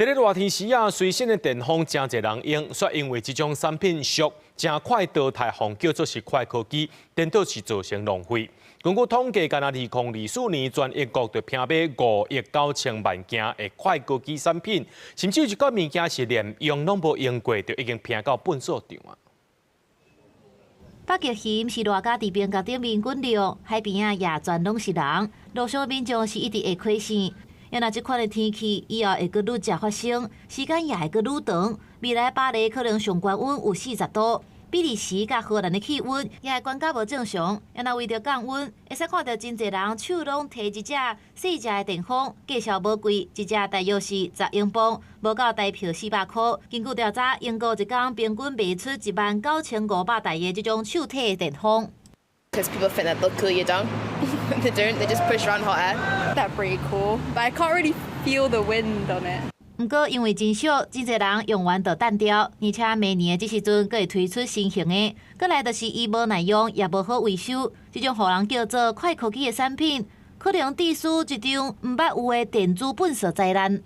在咧热天时啊，随身的电风真侪人用，却因为这种产品俗、真快淘汰，红叫做是快科技，颠倒是造成浪费。根据统计，干那2024年全英国就拼买5亿9千万件的快科技产品，甚至有一个物件是连用拢无用过，就已经拼到粪扫场啊！北极熊是热甲伫边角顶面滚流，海边啊也全拢是人，路上民众是一直会亏损。要若即款的天气以后会阁愈食发生，时间也会阁愈长。未来巴黎可能上高温有40度，比利时甲荷兰的气温也会悬甲无正常。要若为着降温，会使看到真侪人手拢提一只细只的电风，价销无贵，一只大约是10英镑，无到台票400块。根据调查，英国一工平均卖出19500台的这种手提的电风。Because people think that they'll cool you down. They don't, they just push around hot air. That's pretty cool, but I can't really feel the wind on it. 不过因为真少，真侪人用完就淡掉，而且明年这时阵，佫会推出新型的。佫来就是伊无耐用，也无好维修，这种互人叫做快科技的产品，可能致使一场毋捌有的电子粪扫灾难。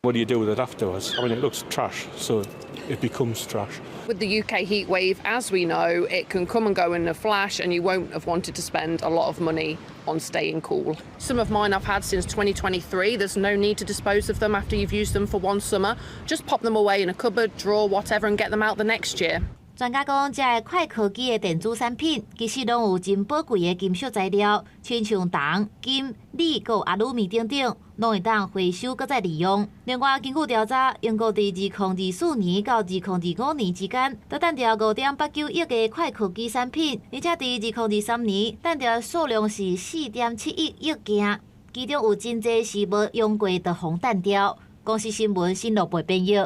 What do you do with it afterwards? I mean, it looks trash, so it becomes trash. With the UK heat wave, as we know, it can come and go in a flash, and you won't have wanted to spend a lot of money on staying cool. Some of mine I've had since 2023. There's no need to dispose of them after you've used them for one summer. Just pop them away in a cupboard, drawer, whatever, and get them out the next year. 专家讲，这个快科技的电子产品，其实拢有真宝贵的金属材料，亲像铜、金、锂、佮阿鲁米等等，拢会当回收佮再利用。另外，根据调查，英国伫2024年到2025年之间，都等着5.89亿个快科技产品，而且伫2023年，等着数量是4.71亿件，其中有真侪是无用过的红弹条。公司新闻新乐培编译。